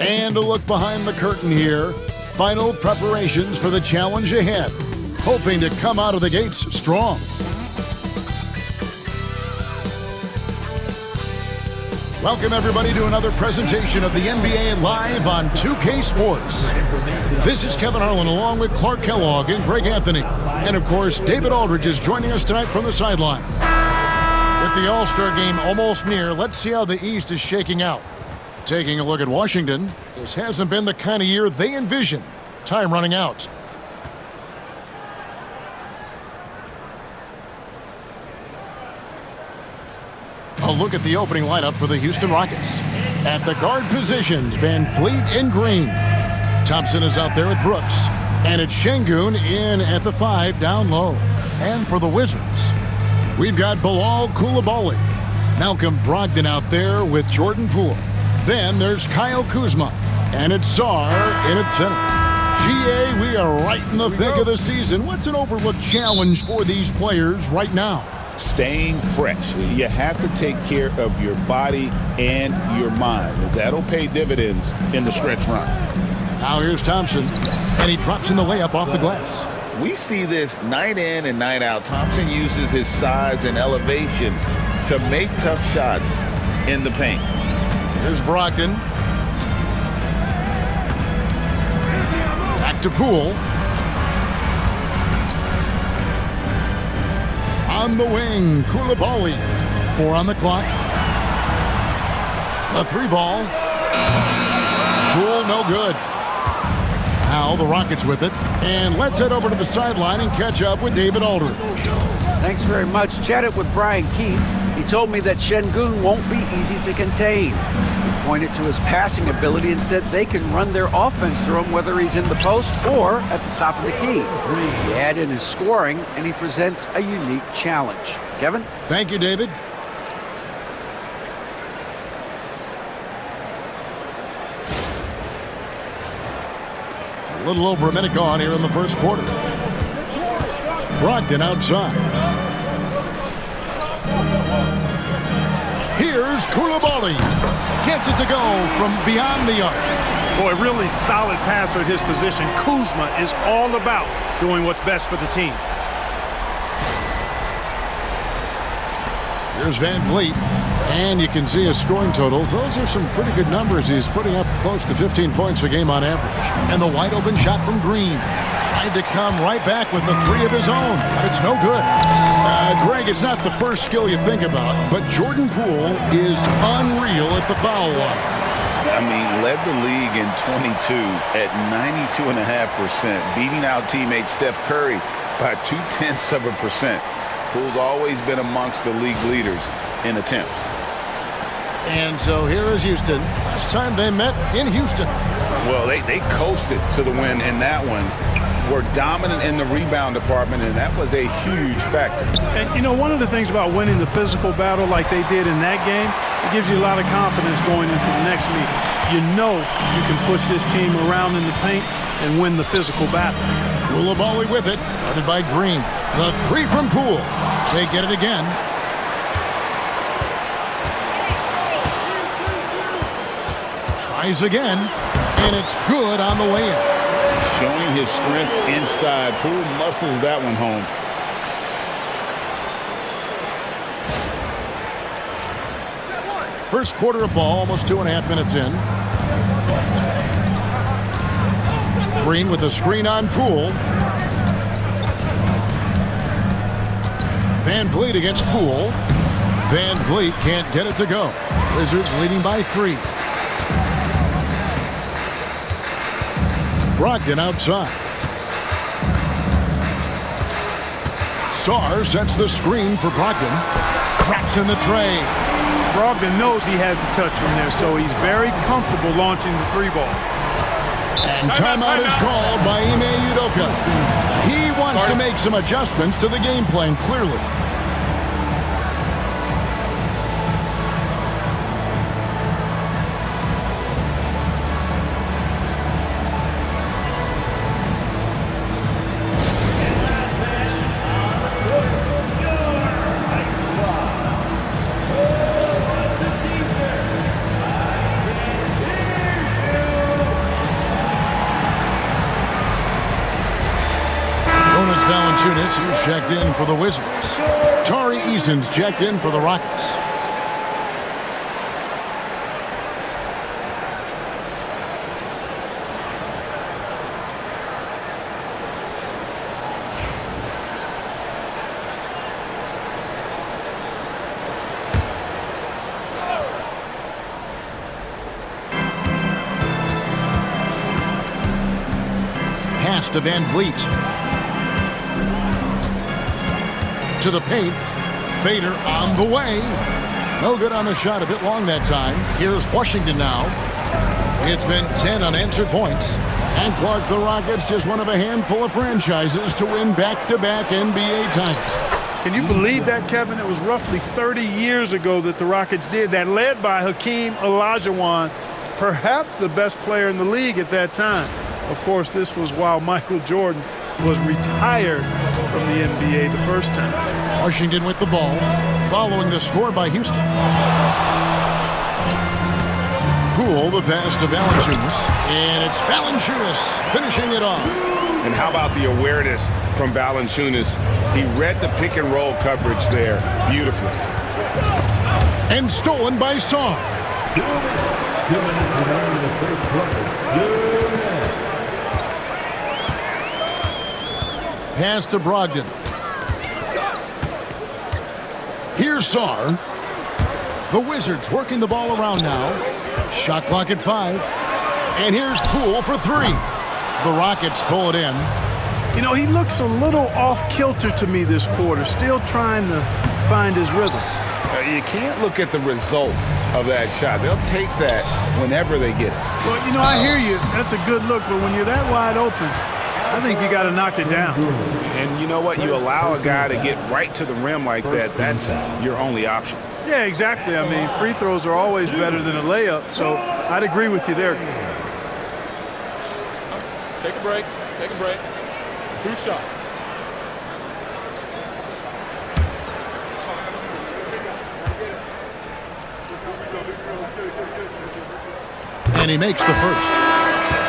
And a look behind the curtain here. Final preparations for the challenge ahead. Hoping to come out of the gates strong. Welcome everybody to another presentation of the NBA Live on 2K Sports. This is Kevin Harlan along with Clark Kellogg and Greg Anthony. And of course, David Aldridge is joining us tonight from the sideline. With the All-Star game almost near, let's see how the East is shaking out. Taking a look at Washington, this hasn't been the kind of year they envisioned. Time running out. A look at the opening lineup for the Houston Rockets. At the guard positions, Van Fleet and Green. Thompson is out there with Brooks. And it's Şengün in at the 5 down low. And for the Wizards, we've got Bilal Coulibaly. Malcolm Brogdon out there with Jordan Poole. Then there's Kyle Kuzma. And it's Czar in at center. GA, we are right in the thick of the season. What's an overlooked challenge for these players right now? Staying fresh. You have to take care of your body and your mind. That'll pay dividends in the stretch run. Now here's Thompson, and he drops in the layup off the glass. We see this night in and night out. Thompson uses his size and elevation to make tough shots in the paint. Here's Brogdon. Back to Poole. On the wing, Coulibaly. 4 on the clock. A 3 ball. Poole, no good. Now the Rockets with it. And let's head over to the sideline and catch up with David Aldridge. Thanks very much. Chatted with Brian Keefe. He told me that Şengün won't be easy to contain. He pointed to his passing ability and said they can run their offense through him whether he's in the post or at the top of the key. He add in his scoring, and he presents a unique challenge. Kevin? Thank you, David. A little over a minute gone here in the first quarter. Brogdon outside. Here's Coulibaly. Gets it to go from beyond the arc. Boy, really solid passer at his position. Kuzma is all about doing what's best for the team. Here's Van Fleet. And you can see his scoring totals. Those are some pretty good numbers. He's putting up close to 15 points a game on average. And the wide open shot from Green. Tried to come right back with the 3 of his own, but it's no good. Greg, it's not the first skill you think about, but Jordan Poole is unreal at the foul line. I mean, led the league in 22 at 92.5%, beating out teammate Steph Curry by 0.2%. Poole's always been amongst the league leaders in attempts. And so here is Houston. Last time they met in Houston. Well, they coasted to the win in that one. Were dominant in the rebound department, and that was a huge factor. And, you know, one of the things about winning the physical battle like they did in that game, it gives you a lot of confidence going into the next meeting. You know you can push this team around in the paint and win the physical battle. Coulibaly with it, guarded by Green. The 3 from Poole. They get it again. Tries again, and it's good on the way in. Showing his strength inside. Poole muscles that one home. First quarter of ball, almost 2.5 minutes in. Green with a screen on Poole. Van Vliet against Poole. Van Vliet can't get it to go. Wizards leading by 3. Brogdon outside. Czar sets the screen for Brogdon. Traps in the tray. Brogdon knows he has the touch from there, so he's very comfortable launching the 3 ball. And timeout is called by Ime Udoka. He wants to make some adjustments to the game plan, clearly. Guess who's checked in for the Wizards? Tari Eason's checked in for the Rockets. Pass to Van Vliet. To the paint. Fader on the way. No good on the shot. A bit long that time. Here's Washington now. It's been 10 unanswered points. And Clark, the Rockets, just one of a handful of franchises to win back-to-back NBA titles. Can you believe that, Kevin? It was roughly 30 years ago that the Rockets did that, led by Hakeem Olajuwon, perhaps the best player in the league at that time. Of course, this was while Michael Jordan was retired from the NBA the first time. Washington with the ball, following the score by Houston. Poole, the pass to Valanciunas, and it's Valanciunas finishing it off. And how about the awareness from Valanciunas? He read the pick and roll coverage there beautifully. And stolen by Saw. Pass to Brogdon. Here's Sarr. The Wizards working the ball around now. Shot clock at 5. And here's Poole for 3. The Rockets pull it in. You know, he looks a little off-kilter to me this quarter, still trying to find his rhythm. You can't look at the result of that shot. They'll take that whenever they get it. Well, you know, I hear you. That's a good look, but when you're that wide open, I think you got to knock it down. And you know what? You allow a guy to get right to the rim like that, that's your only option. Yeah, exactly. I mean, free throws are always better than a layup, so I'd agree with you there. Take a break. Take a break. 2 shots. And he makes the first.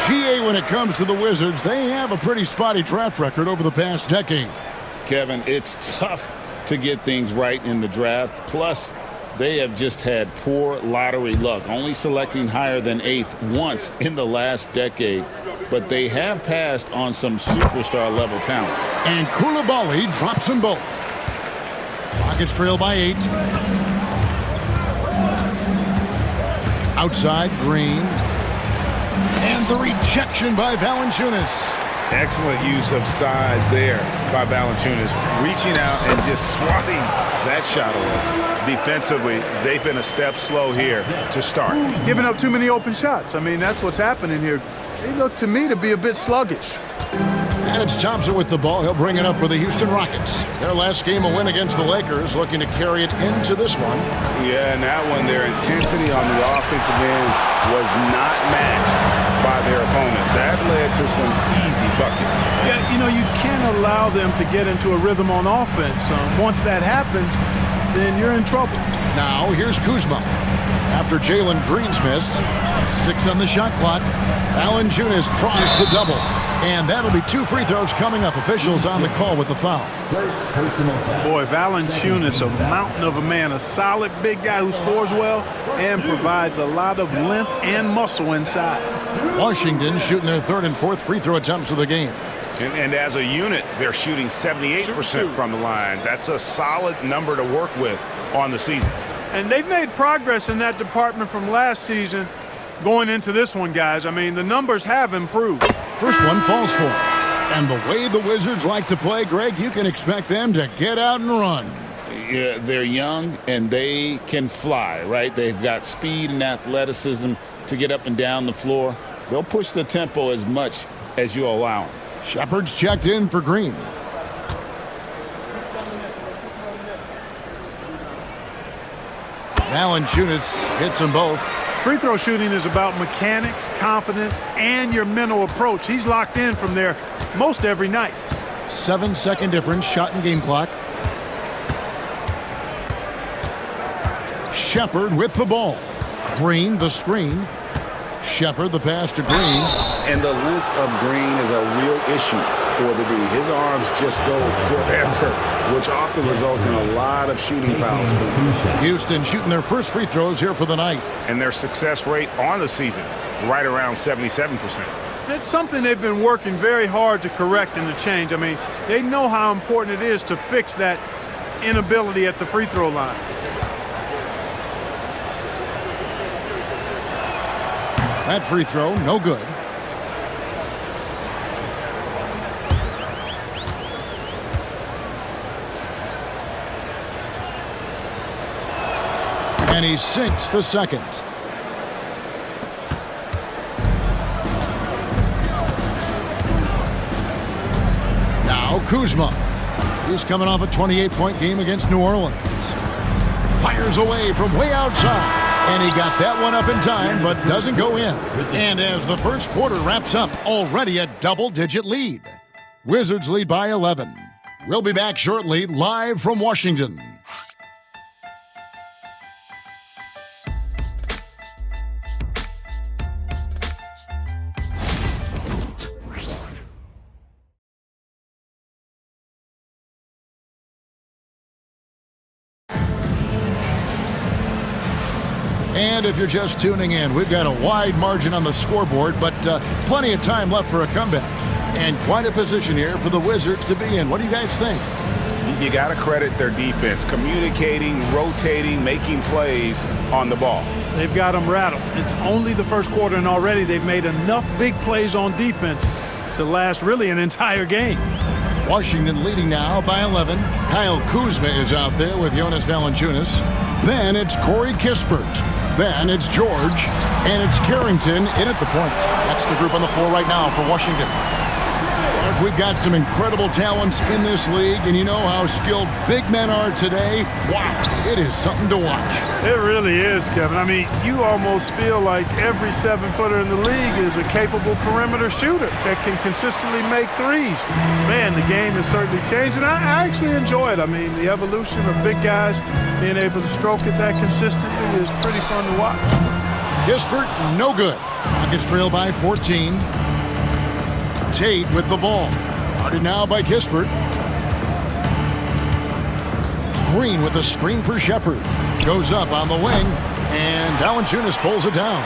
GA, when it comes to the Wizards, they have a pretty spotty draft record over the past decade. Kevin, it's tough to get things right in the draft. Plus, they have just had poor lottery luck, only selecting higher than 8th once in the last decade. But they have passed on some superstar-level talent. And Koulibaly drops them both. Rockets trail by 8. Outside, Green. And the rejection by Valanciunas. Excellent use of size there by Valanciunas, reaching out and just swatting that shot away. Defensively, they've been a step slow here to start. Giving up too many open shots. I mean, that's what's happening here. They look to me to be a bit sluggish. And it's Thompson with the ball. He'll bring it up for the Houston Rockets. Their last game, a win against the Lakers, looking to carry it into this one. Yeah, and that one, their intensity on the offensive end was not matched by their opponent. That led to some easy buckets. Yeah, you know, you can't allow them to get into a rhythm on offense. Once that happens, then you're in trouble. Now, here's Kuzma. After Jalen Green's miss, 6 on the shot clock. Valanciunas tries the double. And that'll be 2 free throws coming up. Officials on the call with the foul. Boy, Valanciunas, a mountain of a man, a solid big guy who scores well and provides a lot of length and muscle inside. Washington shooting their 3rd and 4th free throw attempts of the game. And as a unit, they're shooting 78% from the line. That's a solid number to work with on the season. And they've made progress in that department from last season going into this one, guys. I mean, the numbers have improved. First one falls for him. And the way the Wizards like to play, Greg, you can expect them to get out and run. Yeah, they're young and they can fly, right? They've got speed and athleticism to get up and down the floor. They'll push the tempo as much as you allow them. Shepard's checked in for Green. Valanciunas hits them both. Free throw shooting is about mechanics, confidence, and your mental approach. He's locked in from there most every night. 7-second difference, shot and game clock. Shepard with the ball. Green, the screen. Shepard, the pass to Green. And the length of Green is a real issue for the D. His arms just go forever, which often results in a lot of shooting fouls. Houston shooting their first free throws here for the night. And their success rate on the season, right around 77%. It's something they've been working very hard to correct and to change. I mean, they know how important it is to fix that inability at the free throw line. That free throw, no good. And he sinks the second. Now Kuzma. He's coming off a 28-point game against New Orleans. Fires away from way outside. And he got that one up in time, but doesn't go in. And as the first quarter wraps up, already a double-digit lead. Wizards lead by 11. We'll be back shortly, live from Washington. And if you're just tuning in, we've got a wide margin on the scoreboard, but plenty of time left for a comeback. And quite a position here for the Wizards to be in. What do you guys think? You got to credit their defense, communicating, rotating, making plays on the ball. They've got them rattled. It's only the first quarter, and already they've made enough big plays on defense to last really an entire game. Washington leading now by 11. Kyle Kuzma is out there with Jonas Valanciunas. Then it's Corey Kispert. Then it's George. And it's Carrington in at the point. That's the group on the floor right now for Washington. We've got some incredible talents in this league, and you know how skilled big men are today. Wow, it is something to watch. It really is, Kevin. I mean, you almost feel like every 7-footer in the league is a capable perimeter shooter that can consistently make threes. Man, the game has certainly changed, and I actually enjoy it. I mean, the evolution of big guys being able to stroke it that consistently is pretty fun to watch. Kispert, no good. Rockets trail by 14. Tate with the ball. Guarded now by Kispert. Green with a screen for Shepard. Goes up on the wing, and Valanciunas pulls it down.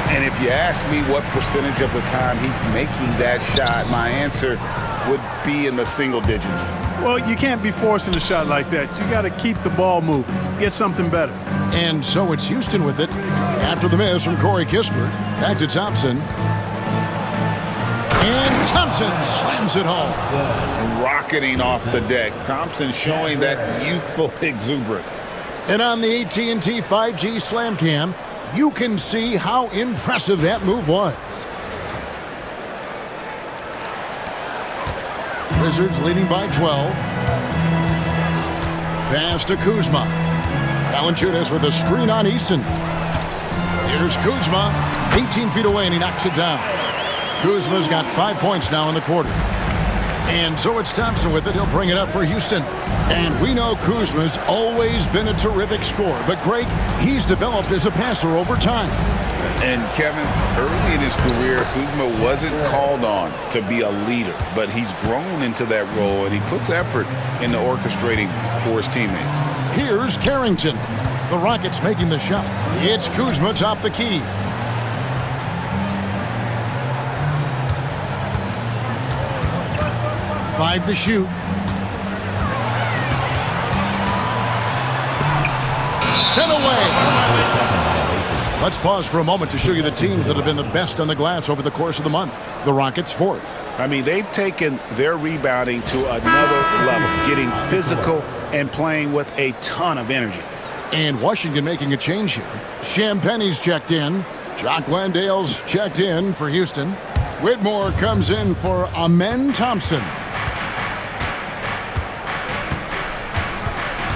And if you ask me what percentage of the time he's making that shot, my answer would be in the single digits. Well, you can't be forcing a shot like that. You got to keep the ball moving, get something better. And so it's Houston with it. After the miss from Corey Kispert, back to Thompson. And Thompson slams it home. Rocketing off the deck. Thompson showing that youthful exuberance. And on the AT&T 5G Slam Cam, you can see how impressive that move was. Wizards leading by 12. Pass to Kuzma. Valanciunas with a screen on Easton. Here's Kuzma, 18 feet away, and he knocks it down. Kuzma's got 5 points now in the quarter. And so it's Thompson with it. He'll bring it up for Houston. And we know Kuzma's always been a terrific scorer. But, Greg, he's developed as a passer over time. And, Kevin, early in his career, Kuzma wasn't called on to be a leader. But he's grown into that role, and he puts effort into orchestrating for his teammates. Here's Carrington. The Rockets making the shot. It's Kuzma top the key. Five to shoot. Sent away. Let's pause for a moment to show you the teams that have been the best on the glass over the course of the month. The Rockets fourth. I mean, they've taken their rebounding to another level, getting physical and playing with a ton of energy. And Washington making a change here. Champagne's checked in. Jock Landale's checked in for Houston. Whitmore comes in for Amen Thompson.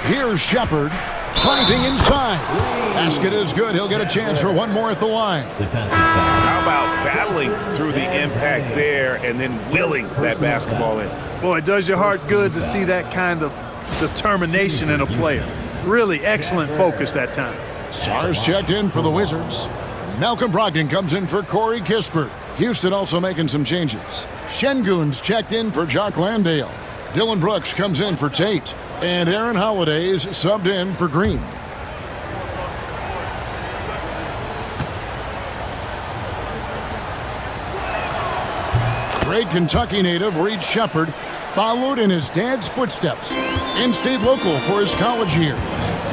Here's Shepard driving inside. Basket is good. He'll get a chance for one more at the line. How about battling through the impact there and then willing that basketball in? Boy, it does your heart good to see that kind of determination in a player. Really excellent focus that time. Sar's checked in for the Wizards. Malcolm Brogdon comes in for Corey Kispert. Houston also making some changes. Şengün's checked in for Jock Landale. Dylan Brooks comes in for Tate. And Aaron Holiday's subbed in for Green. Great Kentucky native Reed Shepherd followed in his dad's footsteps and stayed local for his college years.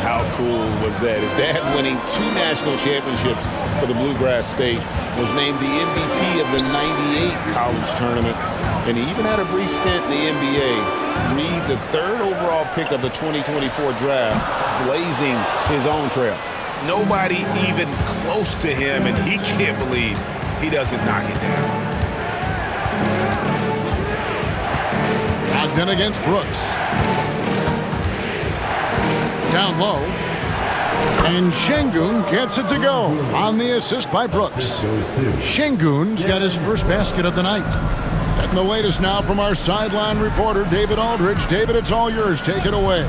How cool was that? His dad winning 2 national championships for the Bluegrass State, was named the MVP of the '98 college tournament, and he even had a brief stint in the NBA. Reed, the 3rd overall pick of the 2024 draft, blazing his own trail. Nobody even close to him, and he can't believe he doesn't knock it down. Ogden against Brooks. Down low. And Şengün gets it to go on the assist by Brooks. Şengün's got his first basket of the night. Getting the latest now from our sideline reporter, David Aldridge. David, it's all yours. Take it away.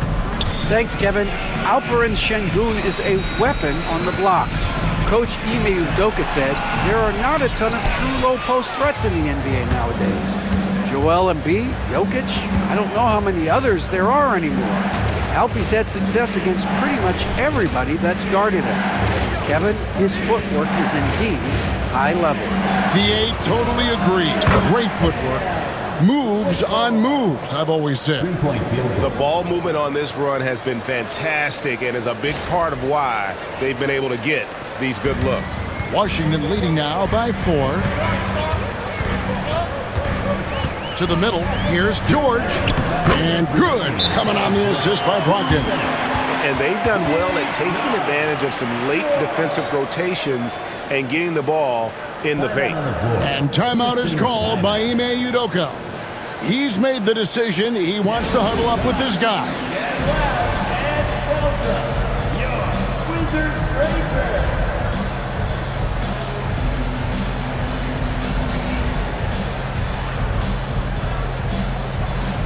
Thanks, Kevin. Alperen Şengün is a weapon on the block. Coach Ime Udoka said there are not a ton of true low-post threats in the NBA nowadays. Joel Embiid, Jokic, I don't know how many others there are anymore. Alpe's had success against pretty much everybody that's guarded him. Kevin, his footwork is indeed high level. DA totally agree. Great footwork. Moves on moves, I've always said. The ball movement on this run has been fantastic and is a big part of why they've been able to get these good looks. Washington leading now by 4. To the middle, here's George. And good, coming on the assist by Brogdon. And they've done well at taking advantage of some late defensive rotations and getting the ball in the paint. And timeout is called by Ime Udoka. He's made the decision. He wants to huddle up with this guy.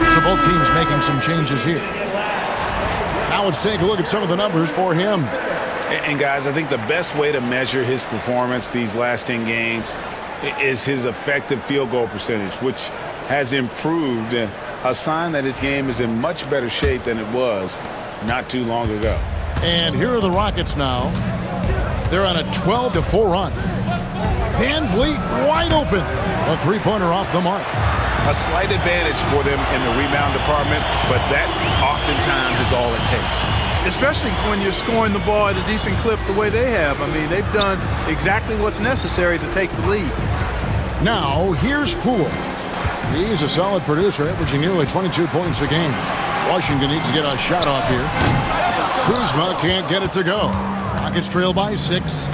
So both teams making some changes here. Now let's take a look at some of the numbers for him. And guys, I think the best way to measure his performance these last 10 games is his effective field goal percentage, which has improved, a sign that his game is in much better shape than it was not too long ago. And here are the Rockets now. They're on a 12-4 run. Van Vliet wide open. A three-pointer off the mark. A slight advantage for them in the rebound department, but that oftentimes is all it takes. Especially when you're scoring the ball at a decent clip the way they have. I mean, they've done exactly what's necessary to take the lead. Now, here's Poole. He's a solid producer, averaging nearly 22 points a game. Washington needs to get a shot off here. Kuzma can't get it to go. Rockets trail by 6.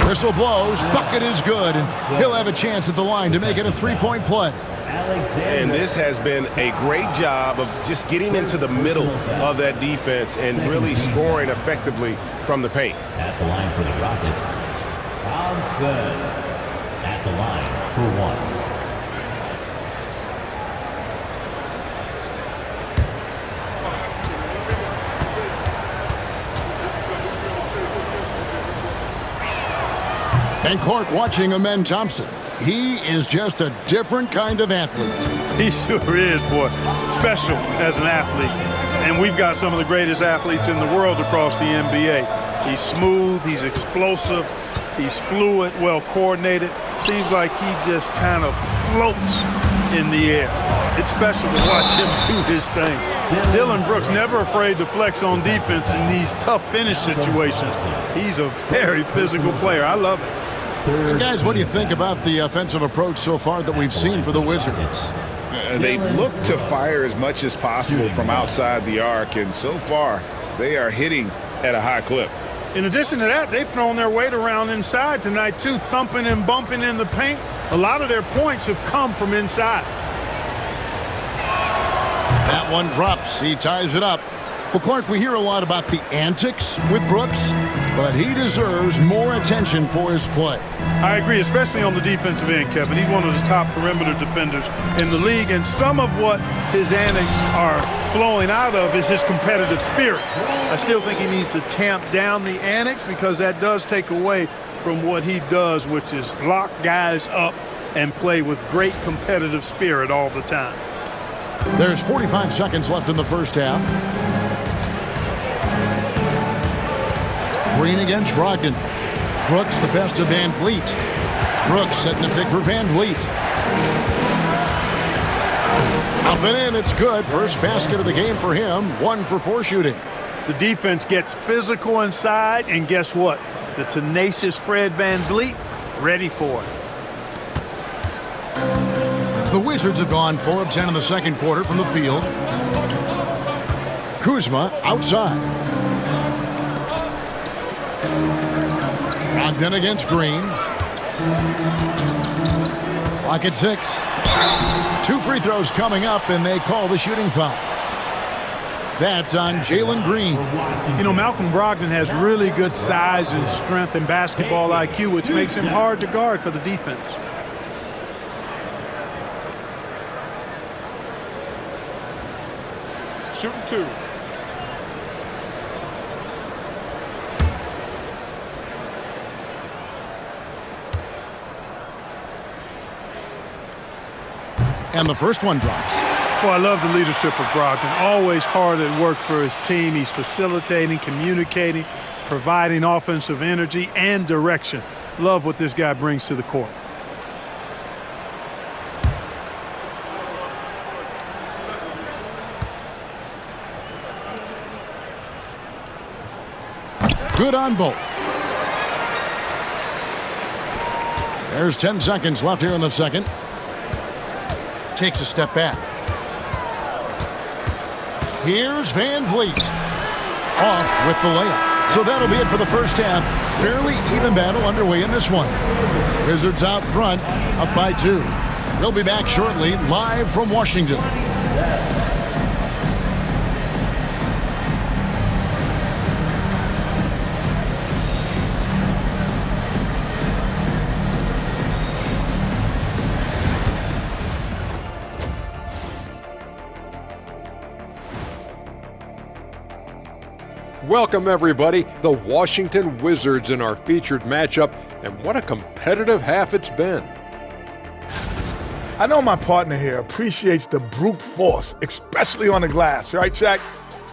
Whistle blows, bucket is good, and he'll have a chance at the line to make it a three-point play. And this has been a great job of just getting into the middle of that defense and really scoring effectively from the paint. At the line for the Rockets, Townsend. At the line for 1. And Clark watching Amen Thompson. He is just a different kind of athlete. He sure is, boy. Special as an athlete. And we've got some of the greatest athletes in the world across the NBA. He's smooth, he's explosive, he's fluid, well coordinated. Seems like he just kind of floats in the air. It's special to watch him do his thing. Dylan Brooks never afraid to flex on defense in these tough finish situations. He's a very physical player. I love it. And guys, what do you think about the offensive approach so far that we've seen for the Wizards? They've looked to fire as much as possible from outside the arc, and so far they are hitting at a high clip. In addition to that, they've thrown their weight around inside tonight too, thumping and bumping in the paint. A lot of their points have come from inside. That one drops. He ties it up. Well, Clark, we hear a lot about the antics with Brooks. but he deserves more attention for his play. I agree, especially on the defensive end, Kevin. He's one of the top perimeter defenders in the league, and some of what his antics are flowing out of is his competitive spirit. I still think he needs to tamp down the antics because that does take away from what he does, which is lock guys up and play with great competitive spirit all the time. There's 45 seconds left in the first half. Green against Brogdon. Brooks the best of Van Vliet. Brooks setting the pick for Van Vliet. Up and in, it's good. First basket of the game for him. 1 for 4 shooting. The defense gets physical inside, and guess what? The tenacious Fred Van Vliet ready for it. The Wizards have gone 4 of 10 in the second quarter from the field. Kuzma outside. Brogdon against Green. Clock at 6. 2 free throws coming up, and they call the shooting foul. That's on Jalen Green. You know, Malcolm Brogdon has really good size and strength and basketball IQ, which makes him hard to guard for the defense. Shooting 2. And the first one drops. Well, I love the leadership of Brogdon. Always hard at work for his team. He's facilitating, communicating, providing offensive energy and direction. Love what this guy brings to the court. Good on both. There's 10 seconds left here in the second. Takes a step back. Here's Van Vliet. Off with the layup. So that'll be it for the first half. Fairly even battle underway in this one. Wizards out front, up by 2. They'll be back shortly, live from Washington. Welcome, everybody. The Washington Wizards in our featured matchup, and what a competitive half it's been. I know my partner here appreciates the brute force, especially on the glass, right, Shaq?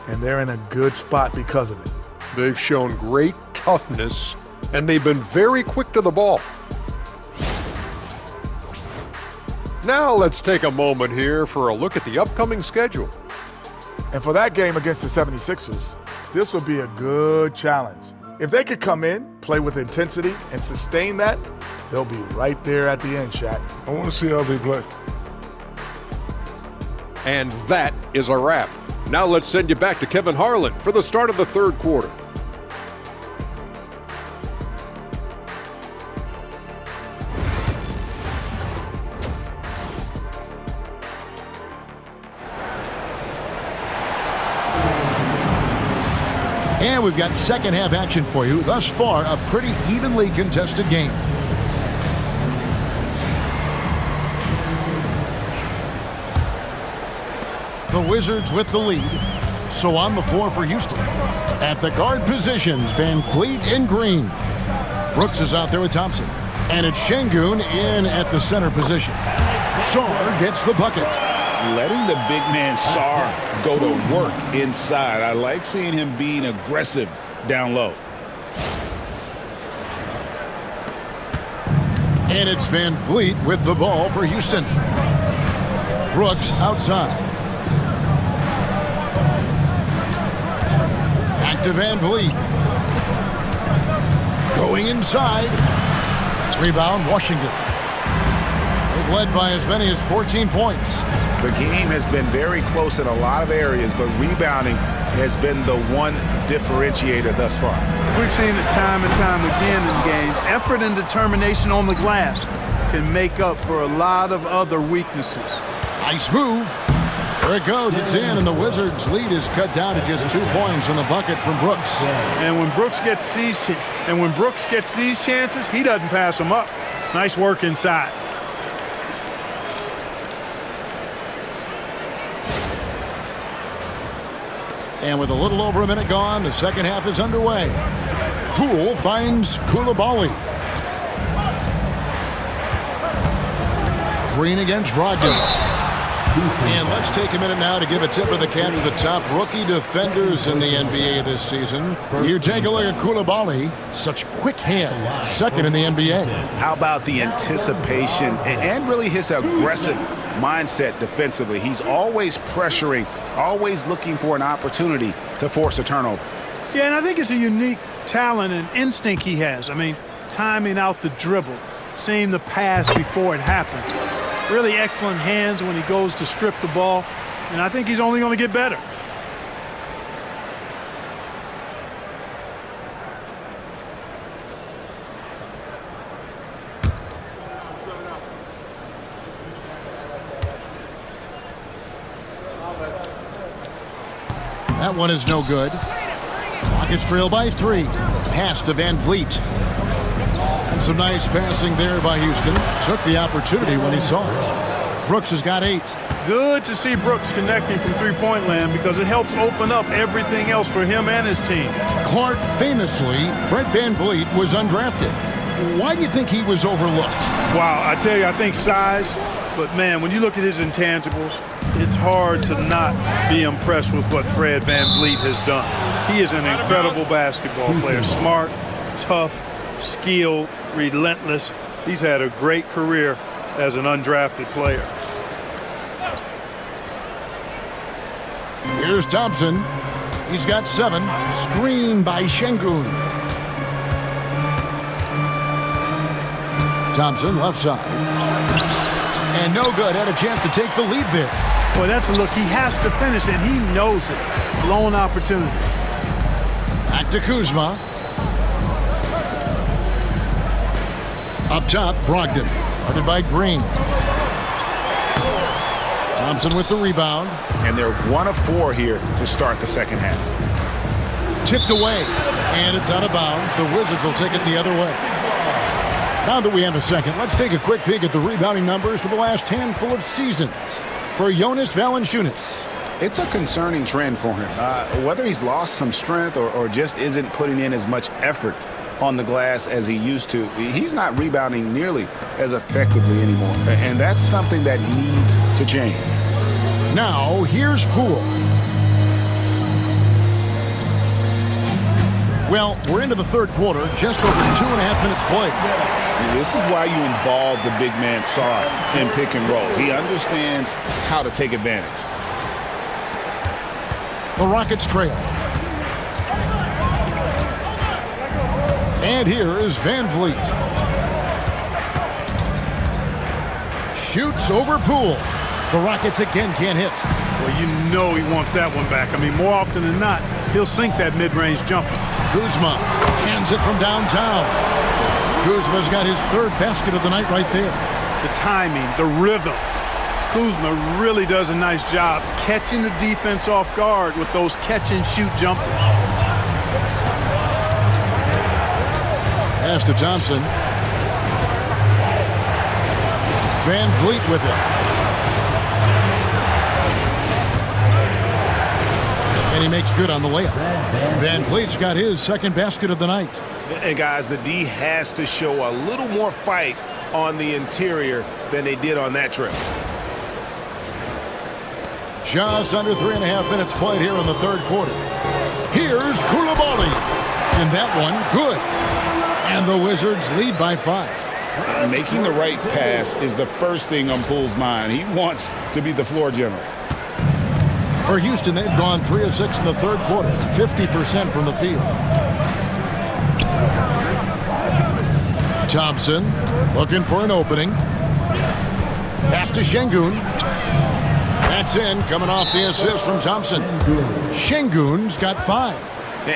And they're in a good spot because of it. They've shown great toughness, and they've been very quick to the ball. Now let's take a moment here for a look at the upcoming schedule. And for that game against the 76ers, this will be a good challenge. If they could come in, play with intensity, and sustain that, they'll be right there at the end, Shaq. I want to see how they play. And that is a wrap. Now let's send you back to Kevin Harlan for the start of the third quarter. And we've got second half action for you. Thus far, a pretty evenly contested game. The Wizards with the lead. So on the floor for Houston. At the guard positions, Van Vliet and Green. Brooks is out there with Thompson. And it's Şengün in at the center position. Sarr gets the bucket. Letting the big man Sarr go to work inside. I like seeing him being aggressive down low. And it's Van Vliet with the ball for Houston. Brooks outside. Back to Van Vliet. Going inside. Rebound, Washington. They've led by as many as 14 points. The game has been very close in a lot of areas, but rebounding has been the one differentiator thus far. We've seen it time and time again in games. Effort and determination on the glass can make up for a lot of other weaknesses. Nice move. There it goes. It's in, and the Wizards' lead is cut down to just 2 points in the bucket from Brooks. And when Brooks gets these chances, he doesn't pass them up. Nice work inside. And with a little over a minute gone, the second half is underway. Poole finds Coulibaly. Green against Brogdon. And let's take a minute now to give a tip of the cap to the top rookie defenders in the NBA this season. You take a look at Coulibaly. Such quick hands. Second in the NBA. How about the anticipation and really his aggressive mindset defensively? He's always pressuring, always looking for an opportunity to force a turnover. Yeah, and I think it's a unique talent and instinct he has. I mean, timing out the dribble, seeing the pass before it happens. Really excellent hands when he goes to strip the ball, and I think he's only going to get better. That one is no good. Rockets trail by 3. Pass to Van Vliet. And some nice passing there by Houston. Took the opportunity when he saw it. Brooks has got 8. Good to see Brooks connecting from three-point land because it helps open up everything else for him and his team. Clark famously, Fred Van Vliet was undrafted. Why do you think he was overlooked? Wow, I tell you, I think size, but man, when you look at his intangibles, it's hard to not be impressed with what Fred Van Vliet has done. He is an incredible basketball player, smart, tough, skilled, relentless. He's had a great career as an undrafted player. Here's Thompson. He's got 7. Screen by Şengün. Thompson left side. And no good. Had a chance to take the lead there. Boy, that's a look. He has to finish it. He knows it. Blown opportunity. Back to Kuzma. Up top, Brogdon. Guarded by Green. Thompson with the rebound. And they're 1 of 4 here to start the second half. Tipped away. And it's out of bounds. The Wizards will take it the other way. Now that we have a second, let's take a quick peek at the rebounding numbers for the last handful of seasons for Jonas Valanciunas. It's a concerning trend for him. Whether he's lost some strength or just isn't putting in as much effort on the glass as he used to, he's not rebounding nearly as effectively anymore. And that's something that needs to change. Now, here's Poole. Well, we're into the third quarter, just over 2.5 minutes played. This is why you involve the big man Sarr in pick and roll. He understands how to take advantage. The Rockets trail. And here is Van Vliet. Shoots over Poole. The Rockets again can't hit. Well, you know he wants that one back. I mean, more often than not, he'll sink that mid-range jumper. Kuzma cans it from downtown. Kuzma's got his 3rd basket of the night right there. The timing, the rhythm. Kuzma really does a nice job catching the defense off guard with those catch-and-shoot jumpers. Pass to Thompson. Van Vliet with it. And he makes good on the layup. Van Vliet's got his 2nd basket of the night. And guys, the D has to show a little more fight on the interior than they did on that trip. Just under 3.5 minutes played here in the third quarter. Here's Coulibaly. And that one, good. And the Wizards lead by 5. Making the right pass is the first thing on Poole's mind. He wants to be the floor general. For Houston, they've gone 3 of 6 in the third quarter, 50% from the field. Thompson looking for an opening. Pass to Şengün. That's in, coming off the assist from Thompson. Şengün's got 5.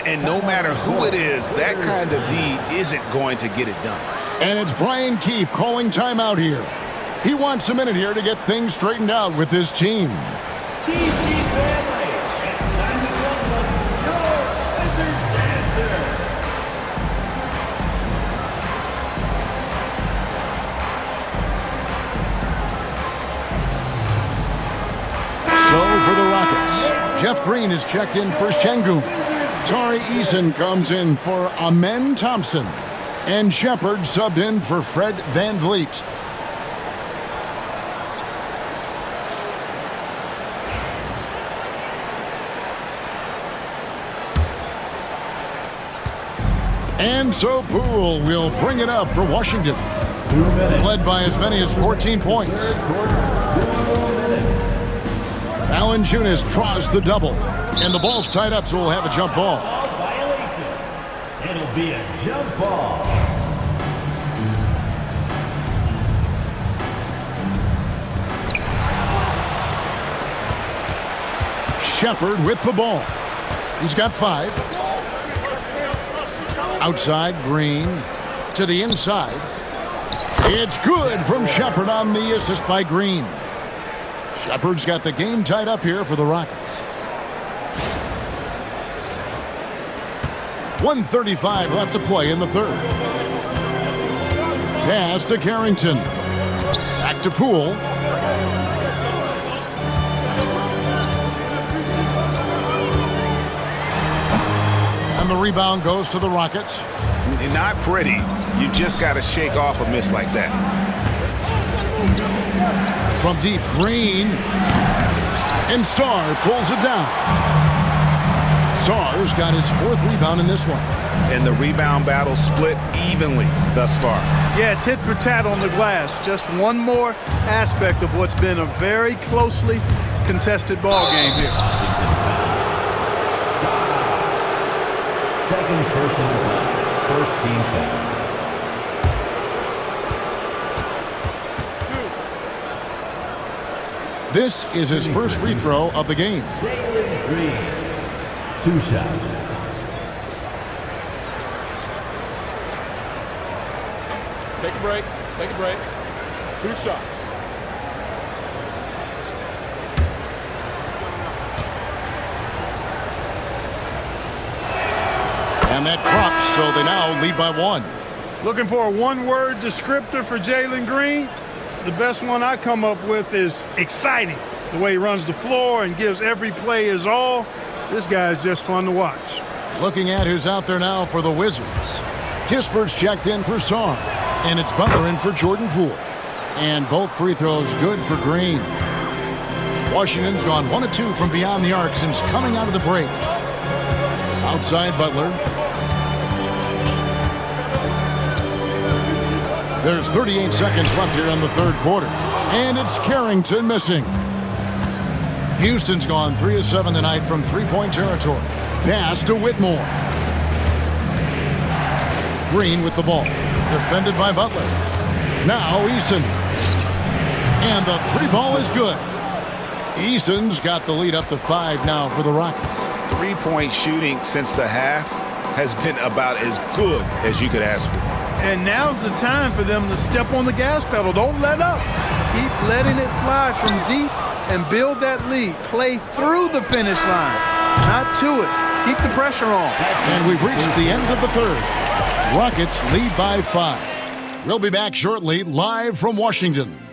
And no matter who it is, that kind of D isn't going to get it done. And it's Brian Keefe calling timeout here. He wants a minute here to get things straightened out with his team. So for the Rockets, Jeff Green is checked in for Şengün. Tari Eason comes in for Amen Thompson. And Shepard subbed in for Fred VanVleet. And so Poole will bring it up for Washington. Led by as many as 14 points. Valanciunas draws the double. And the ball's tied up, so we'll have a jump ball. Violation. It'll be a jump ball. Shepard with the ball. He's got 5. Outside, Green to the inside. It's good from Shepard on the assist by Green. Shepard's got the game tied up here for the Rockets. 1:35 left to play in the third. Pass to Carrington. Back to Poole. And the rebound goes to the Rockets. Not pretty. You just got to shake off a miss like that. From deep, Green. And Sarr pulls it down. Sarr's got his 4th rebound in this one. And the rebound battle split evenly thus far. Yeah, tit for tat on the glass. Just one more aspect of what's been a very closely contested ball game here. Second personal foul. First team foul. This is his first free throw of the game. Jalen Green. 2 shots. Take a break. Take a break. 2 shots. And that drops, so they now lead by 1. Looking for a one-word descriptor for Jalen Green? The best one I come up with is exciting. The way he runs the floor and gives every play his all. This guy is just fun to watch. Looking at who's out there now for the Wizards. Kispert's checked in for Sarr. And it's Butler in for Jordan Poole. And both free throws good for Green. Washington's gone 1 of 2 from beyond the arc since coming out of the break. Outside Butler. There's 38 seconds left here in the third quarter. And it's Carrington missing. Houston's gone 3 of 7 tonight from three-point territory. Pass to Whitmore. Green with the ball. Defended by Butler. Now Eason. And the 3-ball is good. Eason's got the lead up to 5 now for the Rockets. 3-point shooting since the half has been about as good as you could ask for. And now's the time for them to step on the gas pedal. Don't let up. Keep letting it fly from deep and build that lead. Play through the finish line, not to it. Keep the pressure on. And we've reached the end of the third. Rockets lead by 5. We'll be back shortly, live from Washington.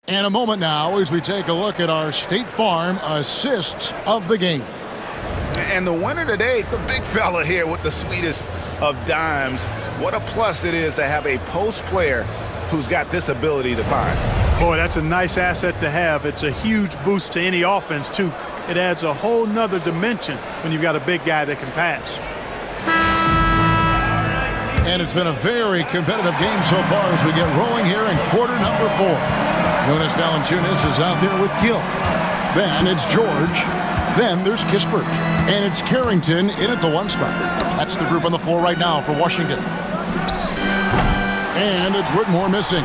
And a moment now as we take a look at our State Farm assists of the game. And the winner today, the big fella here with the sweetest of dimes. What a plus it is to have a post player who's got this ability to find. Boy, that's a nice asset to have. It's a huge boost to any offense, too. It adds a whole nother dimension when you've got a big guy that can pass. And it's been a very competitive game so far as we get rolling here in quarter number 4. Jonas Valanciunas is out there with Gill. Then it's George. Then there's Kispert. And it's Carrington in at the 1 spot. That's the group on the floor right now for Washington. And it's Whitmore missing.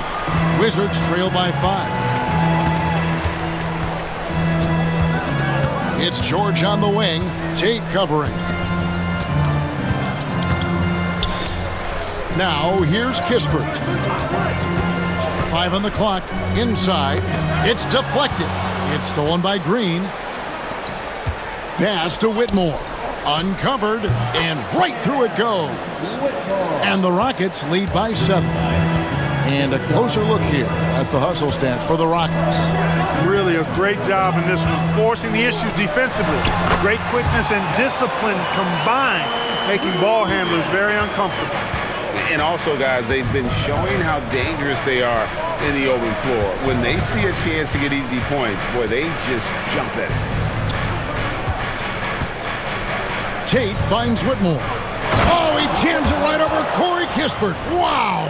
Wizards trail by 5. It's George on the wing. Tate covering. Now here's Kispert. 5 on the clock. Inside. It's deflected. It's stolen by Green. Pass to Whitmore. Uncovered, and right through it goes. And the Rockets lead by 7. And a closer look here at the hustle stats for the Rockets. Really a great job in this one, forcing the issue defensively. Great quickness and discipline combined, making ball handlers very uncomfortable. And also, guys, they've been showing how dangerous they are in the open floor. When they see a chance to get easy points, boy, they just jump at it. Tate finds Whitmore. Oh, he jams it right over Corey Kispert. Wow!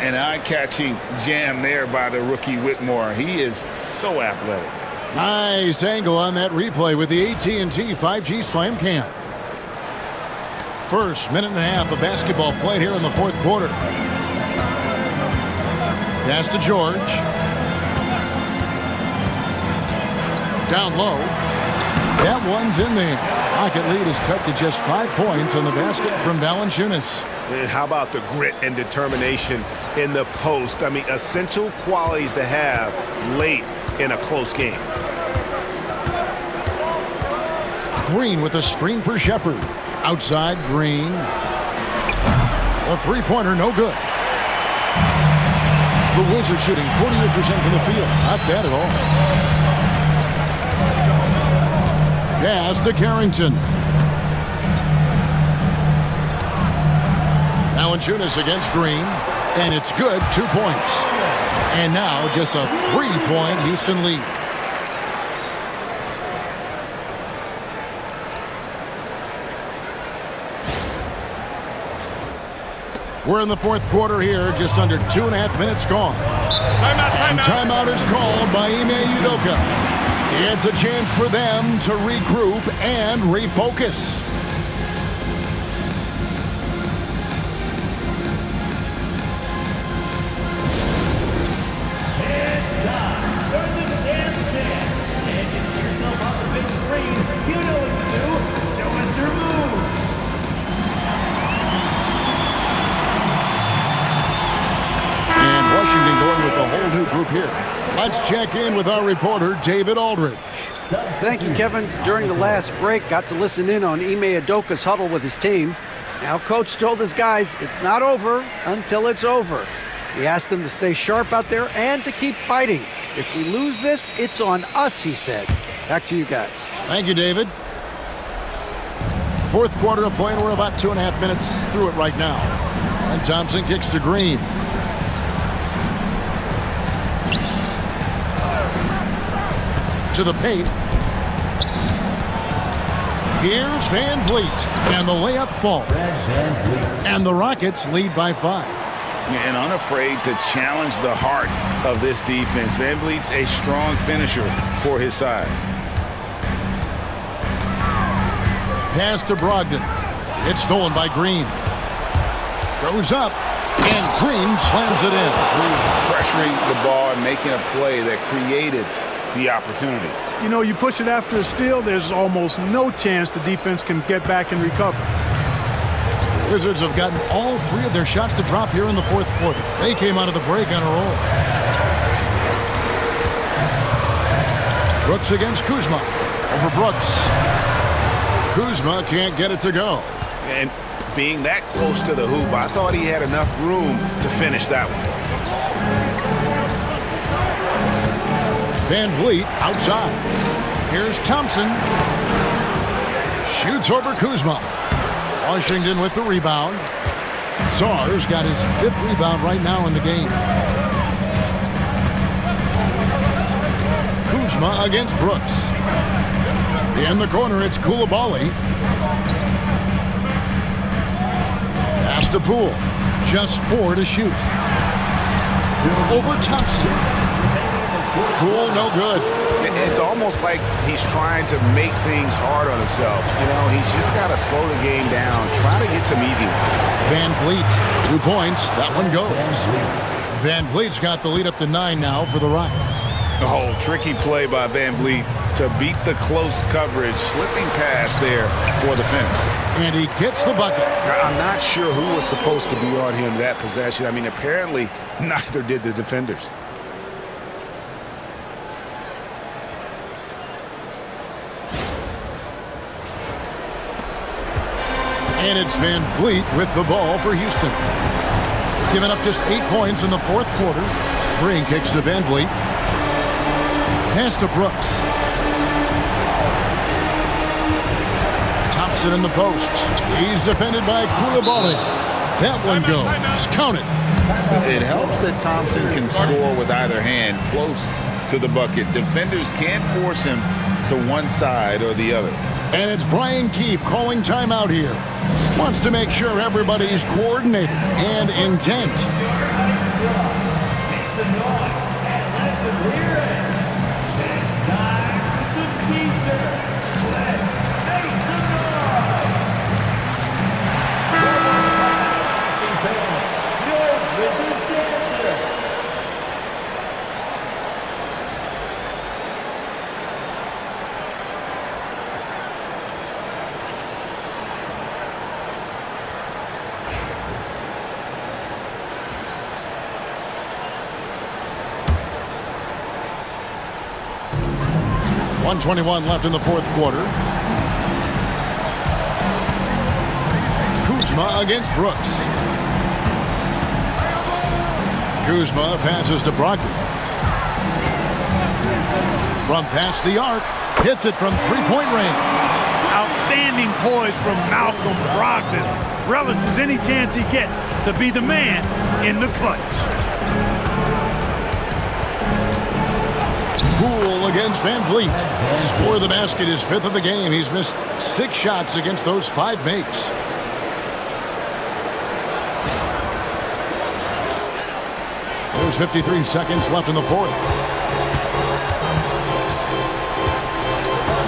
An eye-catching jam there by the rookie Whitmore. He is so athletic. Nice angle on that replay with the AT&T 5G Slam Cam. First minute and a half of basketball played here in the fourth quarter. Pass to George. Down low. That one's in there. Rocket lead is cut to just 5 points on the basket from Valanciunas. And how about the grit and determination in the post? I mean, essential qualities to have late in a close game. Green with a screen for Shepherd. Outside, Green. A three-pointer, no good. The Wizards shooting 48% from the field. Not bad at all. Pass to Carrington. Valanciunas against Green. And it's good, 2 points. And now just a 3-point Houston lead. We're in the fourth quarter here, just under 2.5 minutes gone. Timeout is called by Ime Udoka. It's a chance for them to regroup and refocus. It's time for the dance stand. And you see yourself on the big screen. You know what to do. Show us your moves. Washington going with a whole new group here. Let's check in with our reporter, David Aldridge. Thank you, Kevin. During the last break, got to listen in on Ime Udoka's huddle with his team. Now, Coach told his guys it's not over until it's over. He asked them to stay sharp out there and to keep fighting. If we lose this, it's on us, he said. Back to you guys. Thank you, David. Fourth quarter of play, and we're about 2.5 minutes through it right now. And Thompson kicks to Green. To the paint. Here's Van Vliet, and the layup falls. And the Rockets lead by 5. And unafraid to challenge the heart of this defense. Van Vliet's a strong finisher for his size. Pass to Brogdon. It's stolen by Green. Goes up, and Green slams it in. Pressuring the ball and making a play that created the opportunity. You know, you push it after a steal, there's almost no chance the defense can get back and recover. The Wizards have gotten all 3 of their shots to drop here in the fourth quarter. They came out of the break on a roll. Brooks against Kuzma. Over Brooks. Kuzma can't get it to go. And being that close to the hoop, I thought he had enough room to finish that one. Van Vliet outside. Here's Thompson. Shoots over Kuzma. Washington with the rebound. Sarr's got his 5th rebound right now in the game. Kuzma against Brooks. In the corner, it's Coulibaly. Pass to Poole. Just 4 to shoot. Over Thompson. Poole, no good. It's almost like he's trying to make things hard on himself. You know, he's just got to slow the game down, try to get some easy ones. Van Vliet, 2 points. That one goes. Van Vliet's got the lead up to 9 now for the Rockets. Oh, tricky play by Van Vliet to beat the close coverage. Slipping pass there for the finish. And he gets the bucket. I'm not sure who was supposed to be on him that possession. I mean, apparently neither did the defenders. And it's Van Vliet with the ball for Houston. Giving up just 8 points in the fourth quarter. Green kicks to Van Vliet. Pass to Brooks. Thompson in the post. He's defended by Koulibaly. That one goes. Count it. It helps that Thompson can score with either hand close to the bucket. Defenders can't force him to one side or the other. And it's Brian Keefe calling timeout here. Wants to make sure everybody's coordinated and intent. .121 left in the fourth quarter. Kuzma against Brooks. Kuzma passes to Brogdon. From past the arc, hits it from three-point range. Outstanding poise from Malcolm Brogdon. Relishes any chance he gets to be the man in the clutch. Poole against Van Vliet. Score of the basket, his fifth of the game. He's missed 6 shots against those 5 makes. There's 53 seconds left in the fourth.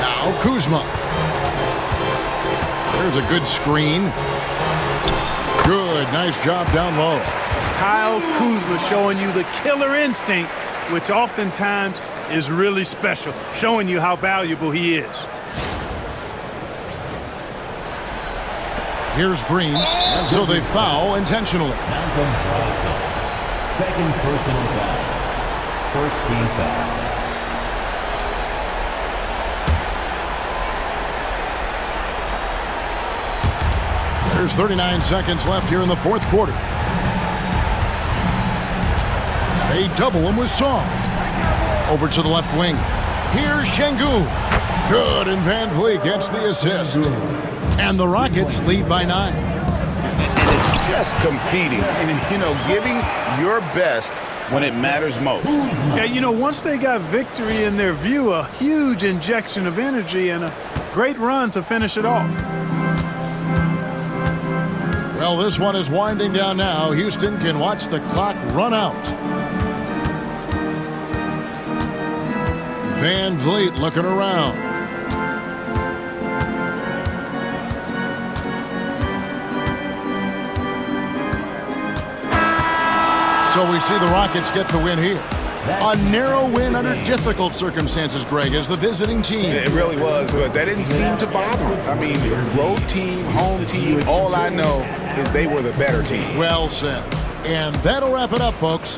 Now Kuzma. There's a good screen. Good, nice job down low. Kyle Kuzma showing you the killer instinct, which oftentimes is really special, showing you how valuable he is. Here's Green, so they foul intentionally. Second personal foul. First team foul. There's 39 seconds left here in the fourth quarter. They double him with Song. Over to the left wing. Here's Şengün. Good, and Van Vliet gets the assist. And the Rockets lead by 9. And it's just competing and, giving your best when it matters most. Yeah, once they got victory in their view, a huge injection of energy and a great run to finish it off. Well, this one is winding down now. Houston can watch the clock run out. Van Vliet looking around. So we see the Rockets get the win here. A narrow win under difficult circumstances, Greg, as the visiting team. It really was, but that didn't seem to bother them. I mean, road team, home team, all I know is they were the better team. Well said. And that'll wrap it up, folks.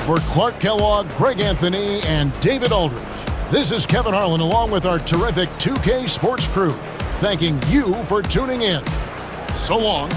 For Clark Kellogg, Greg Anthony, and David Aldridge, this is Kevin Harlan along with our terrific 2K Sports crew, thanking you for tuning in. So long.